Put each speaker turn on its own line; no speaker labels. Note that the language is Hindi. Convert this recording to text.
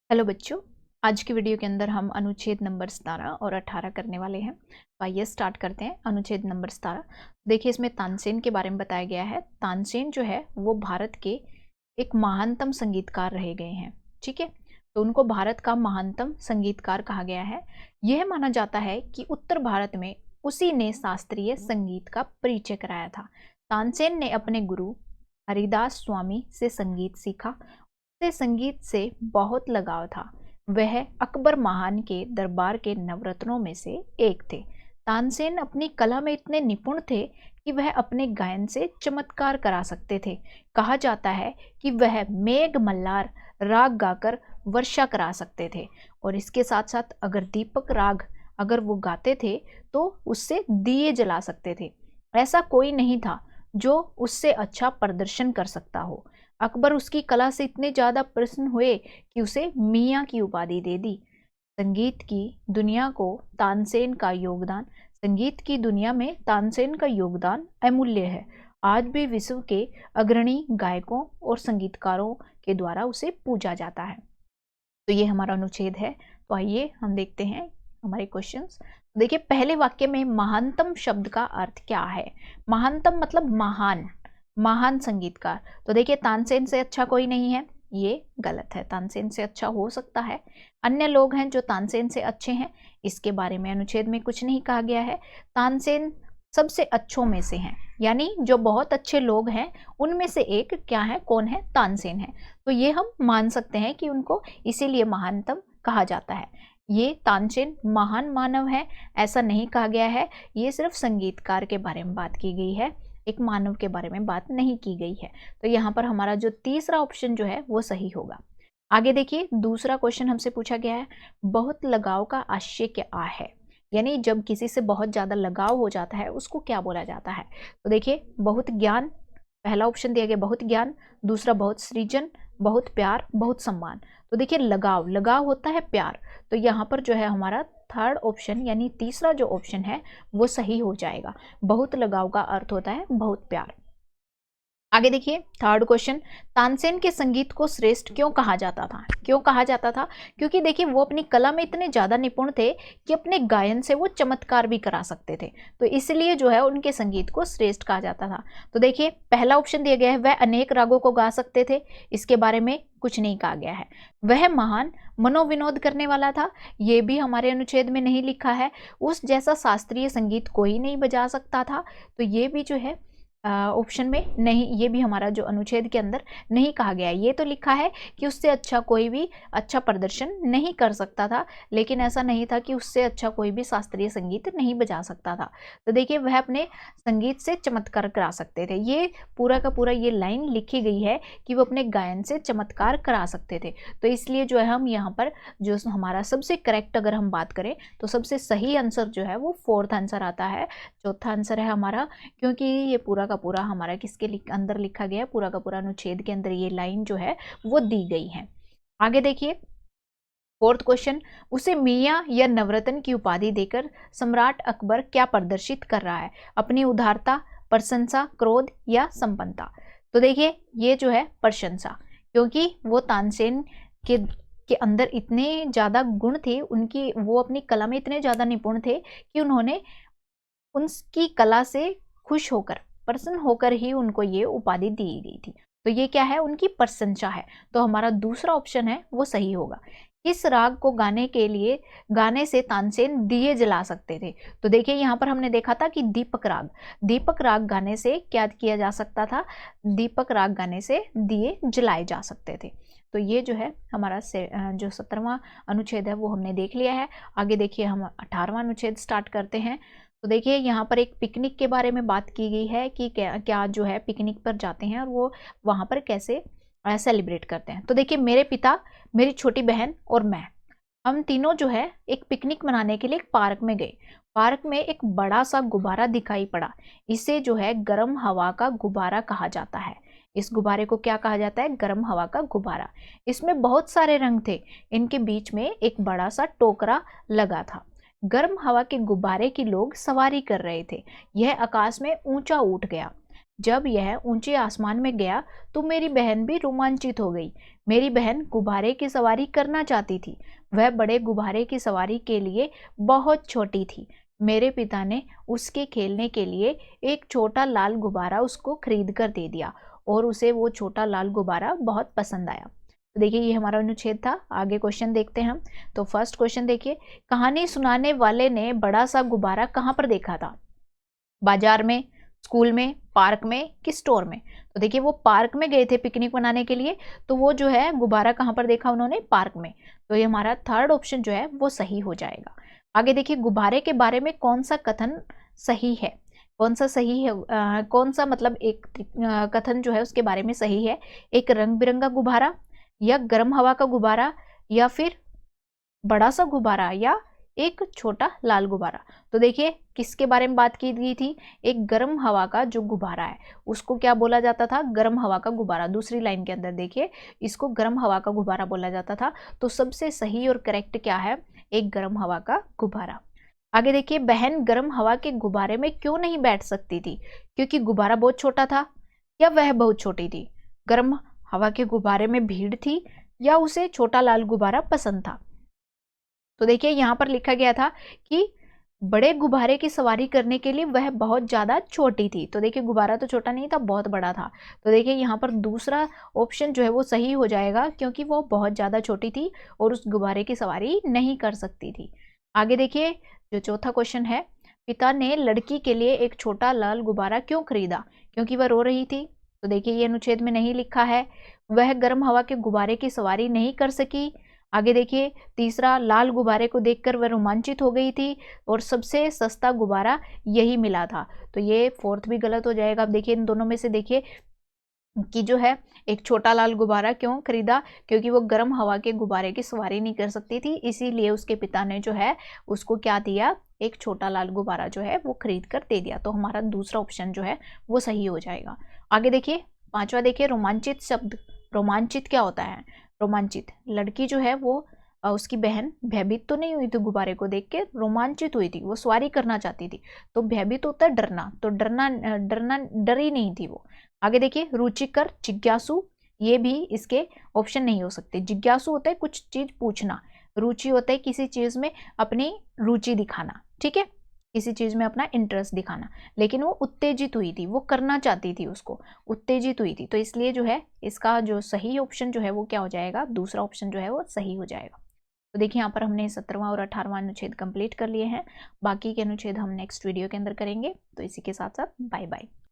हेलो बच्चों। आज की वीडियो के अंदर हम अनुच्छेद नंबर 17 और 18 करने वाले हैं। तो आइए स्टार्ट करते हैं। अनुच्छेद नंबर 17, देखिए इसमें तानसेन के बारे में बताया गया है। तानसेन जो है वो भारत के एक महानतम संगीतकार रहे गए हैं। ठीक है, तो उनको भारत का महानतम संगीतकार कहा गया है। यह माना जाता है कि उत्तर भारत में उसी ने शास्त्रीय संगीत का परिचय कराया था। तानसेन ने अपने गुरु हरिदास स्वामी से संगीत सीखा। उसे संगीत से बहुत लगाव था। वह अकबर महान के दरबार के नवरत्नों में से एक थे। तानसेन अपनी कला में इतने निपुण थे कि वह अपने गायन से चमत्कार करा सकते थे। कहा जाता है कि वह मेघ मल्हार राग गाकर वर्षा करा सकते थे, और इसके साथ साथ अगर दीपक राग अगर वो गाते थे तो उससे दिए जला सकते थे। ऐसा कोई नहीं था जो उससे अच्छा प्रदर्शन कर सकता हो। अकबर उसकी कला से इतने ज्यादा प्रसन्न हुए कि उसे मियाँ की उपाधि दे दी। संगीत की दुनिया को तानसेन का योगदान संगीत की दुनिया में तानसेन का योगदान अमूल्य है। आज भी विश्व के अग्रणी गायकों और संगीतकारों के द्वारा उसे पूजा जाता है। तो ये हमारा अनुच्छेद है। तो आइए हम देखते हैं हमारे क्वेश्चंस। देखिए पहले वाक्य में महानतम शब्द का अर्थ क्या है। महानतम मतलब महान, महान संगीतकार। तो देखिए तानसेन से अच्छा कोई नहीं है, ये गलत है। तानसेन से अच्छा हो सकता है, अन्य लोग हैं जो तानसेन से अच्छे हैं, इसके बारे में अनुच्छेद में कुछ नहीं कहा गया है। तानसेन सबसे अच्छों में से हैं, यानी जो बहुत अच्छे लोग हैं उनमें से एक क्या है, कौन है, तानसेन है। तो ये हम मान सकते हैं कि उनको इसीलिए महानतम कहा जाता है। ये तानसेन महान मानव है ऐसा नहीं कहा गया है, ये सिर्फ संगीतकार के बारे में बात की गई है, एक मानव के बारे में बात नहीं की गई है। तो यहाँ पर हमारा जो तीसरा ऑप्शन जो है वो सही होगा। आगे देखिए दूसरा क्वेश्चन हमसे पूछा गया है, बहुत लगाव का आशय क्या है। यानी जब किसी से बहुत ज्यादा लगाव हो जाता है उसको क्या बोला जाता है। तो देखिए बहुत ज्ञान, पहला ऑप्शन दिया गया बहुत ज्ञान, दूसरा बहुत सृजन, बहुत प्यार, बहुत सम्मान। तो देखिए लगाव, लगाव होता है प्यार, तो यहाँ पर जो है हमारा थर्ड ऑप्शन यानी तीसरा जो ऑप्शन है वो सही हो जाएगा। बहुत लगाव का अर्थ होता है बहुत प्यार। आगे देखिए थर्ड क्वेश्चन, तानसेन के संगीत को श्रेष्ठ क्यों कहा जाता था। क्यों कहा जाता था, क्योंकि देखिए वो अपनी कला में इतने ज्यादा निपुण थे कि अपने गायन से वो चमत्कार भी करा सकते थे, तो इसलिए जो है उनके संगीत को श्रेष्ठ कहा जाता था। तो देखिए पहला ऑप्शन दिया गया है वह अनेक रागों को गा सकते थे, इसके बारे में कुछ नहीं कहा गया है। वह महान मनोविनोद करने वाला था, ये भी हमारे अनुच्छेद में नहीं लिखा है। उस जैसा शास्त्रीय संगीत कोई नहीं बजा सकता था, तो ये भी जो है ऑप्शन में नहीं, ये भी हमारा जो अनुच्छेद के अंदर नहीं कहा गया है। ये तो लिखा है कि उससे अच्छा कोई भी अच्छा प्रदर्शन नहीं कर सकता था, लेकिन ऐसा नहीं था कि उससे अच्छा कोई भी शास्त्रीय संगीत नहीं बजा सकता था। तो देखिए वह अपने संगीत से चमत्कार करा सकते थे, ये पूरा का पूरा ये लाइन लिखी गई है कि वो अपने गायन से चमत्कार करा सकते थे। तो इसलिए जो है हम यहाँ पर जो हमारा सबसे करेक्ट अगर हम बात करें तो सबसे सही आंसर जो है वो फोर्थ आंसर आता है, चौथा आंसर है हमारा। क्योंकि ये पूरा का पूरा हमारा किसके अंदर लिखा गया है, पूरा का पूरा अनुच्छेद के अंदर ये लाइन जो है वो दी गई है। आगे देखिए फोर्थ क्वेश्चन, उसे मियाँ या नवरत्न की उपाधि देकर सम्राट अकबर क्या प्रदर्शित कर रहा है, अपनी उदारता, प्रशंसा, क्रोध या संपन्नता। तो देखिए ये जो है प्रशंसा, क्योंकि वो तानसेन के अंदर इतने ज्यादा गुण थे, उनकी वो अपनी कला में इतने ज्यादा निपुण थे कि उन्होंने उनकी कला से खुश होकर, प्रसन्न होकर ही उनको ये उपाधि दी गई थी। तो ये क्या है, उनकी प्रशंसा है। तो हमारा दूसरा ऑप्शन है वो सही होगा। किस राग को गाने के लिए, गाने से तानसेन दिए जला सकते थे। तो देखिए यहाँ पर हमने देखा था कि दीपक राग, दीपक राग गाने से क्या किया जा सकता था, दीपक राग गाने से दिए जलाए जा सकते थे। तो ये जो है हमारा जो 17वां अनुच्छेद है वो हमने देख लिया है। आगे देखिए हम 18वां अनुच्छेद स्टार्ट करते हैं। तो देखिए यहाँ पर एक पिकनिक के बारे में बात की गई है कि क्या क्या जो है पिकनिक पर जाते हैं और वो वहाँ पर कैसे सेलिब्रेट करते हैं। तो देखिए मेरे पिता, मेरी छोटी बहन और मैं, हम तीनों जो है एक पिकनिक मनाने के लिए एक पार्क में गए। पार्क में एक बड़ा सा गुब्बारा दिखाई पड़ा, इसे जो है गर्म हवा का गुब्बारा कहा जाता है। इस गुब्बारे को क्या कहा जाता है, गर्म हवा का गुब्बारा। इसमें बहुत सारे रंग थे, इनके बीच में एक बड़ा सा टोकरा लगा था। गर्म हवा के गुब्बारे की लोग सवारी कर रहे थे, यह आकाश में ऊंचा उठ गया। जब यह ऊंचे आसमान में गया तो मेरी बहन भी रोमांचित हो गई। मेरी बहन गुब्बारे की सवारी करना चाहती थी। वह बड़े गुब्बारे की सवारी के लिए बहुत छोटी थी। मेरे पिता ने उसके खेलने के लिए एक छोटा लाल गुब्बारा उसको खरीद कर दे दिया और उसे वो छोटा लाल गुब्बारा बहुत पसंद आया। तो देखिए ये हमारा अनुच्छेद था। आगे क्वेश्चन देखते हैं हम। तो फर्स्ट क्वेश्चन देखिए, कहानी सुनाने वाले ने बड़ा सा गुब्बारा कहाँ पर देखा था? बाजार में, स्कूल में, पार्क में कि स्टोर में? तो देखिए वो पार्क में गए थे पिकनिक मनाने के लिए, तो वो जो है गुब्बारा कहाँ पर देखा उन्होंने? पार्क में। तो ये हमारा थर्ड ऑप्शन जो है वो सही हो जाएगा। आगे देखिए, गुब्बारे के बारे में कौन सा कथन सही है? कौन सा सही है? कौन सा मतलब एक कथन जो है उसके बारे में सही है? एक रंग बिरंगा गुब्बारा, या गर्म हवा का गुब्बारा, या फिर बड़ा सा गुब्बारा, या एक छोटा लाल गुब्बारा? तो देखिए किसके बारे में बात की गई थी? एक गर्म हवा का जो गुब्बारा है उसको क्या बोला जाता था? गर्म हवा का गुब्बारा। दूसरी लाइन के अंदर देखिए, इसको गर्म हवा का गुब्बारा बोला जाता था। तो सबसे सही और करेक्ट क्या है? एक गर्म हवा का गुब्बारा। आगे देखिए, बहन गर्म हवा के गुब्बारे में क्यों नहीं बैठ सकती थी? क्योंकि गुब्बारा बहुत छोटा था, या वह बहुत छोटी थी? गर्म हवा के गुब्बारे में भीड़ थी, या उसे छोटा लाल गुब्बारा पसंद था? तो देखिए यहाँ पर लिखा गया था कि बड़े गुब्बारे की सवारी करने के लिए वह बहुत ज़्यादा छोटी थी। तो देखिए गुब्बारा तो छोटा नहीं था, बहुत बड़ा था। तो देखिए यहाँ पर दूसरा ऑप्शन जो है वो सही हो जाएगा, क्योंकि वो बहुत ज़्यादा छोटी थी और उस गुब्बारे की सवारी नहीं कर सकती थी। आगे देखिए, जो चौथा क्वेश्चन है, पिता ने लड़की के लिए एक छोटा लाल गुब्बारा क्यों खरीदा? क्योंकि वह रो रही थी। तो देखिए ये अनुच्छेद में नहीं लिखा है। वह गर्म हवा के गुब्बारे की सवारी नहीं कर सकी। आगे देखिए, तीसरा, लाल गुब्बारे को देखकर वह रोमांचित हो गई थी और सबसे सस्ता गुब्बारा यही मिला था। तो ये फोर्थ भी गलत हो जाएगा। अब देखिए इन दोनों में से देखिए कि जो है एक छोटा लाल गुब्बारा क्यों खरीदा? क्योंकि वो गर्म हवा के गुब्बारे की सवारी नहीं कर सकती थी, इसीलिए उसके पिता ने जो है उसको क्या दिया? एक छोटा लाल गुब्बारा जो है वो खरीद कर दे दिया। तो हमारा दूसरा ऑप्शन जो है वो सही हो जाएगा। आगे देखिए पांचवा देखिए, रोमांचित शब्द। रोमांचित क्या होता है? रोमांचित, लड़की जो है वो उसकी बहन भयभीत तो नहीं हुई थी गुब्बारे को देख के, रोमांचित हुई थी, वो सवारी करना चाहती थी। तो भयभीत होता है डरना, तो डरना डरी नहीं थी वो। आगे देखिए, रुचिकर, जिज्ञासु, ये भी इसके ऑप्शन नहीं हो सकते। जिज्ञासु होता है कुछ चीज पूछना, रुचि होता है किसी चीज में अपनी रुचि दिखाना, ठीक है, किसी चीज में अपना इंटरेस्ट दिखाना। लेकिन वो उत्तेजित हुई थी, वो करना चाहती थी, उसको उत्तेजित हुई थी। तो इसलिए जो है इसका जो सही ऑप्शन जो है वो क्या हो जाएगा? दूसरा ऑप्शन जो है वो सही हो जाएगा। तो देखिए यहाँ पर हमने 17वां और 18वां अनुच्छेद कंप्लीट कर लिए हैं। बाकी के अनुच्छेद हम नेक्स्ट वीडियो के अंदर करेंगे। तो इसी के साथ साथ बाय बाय।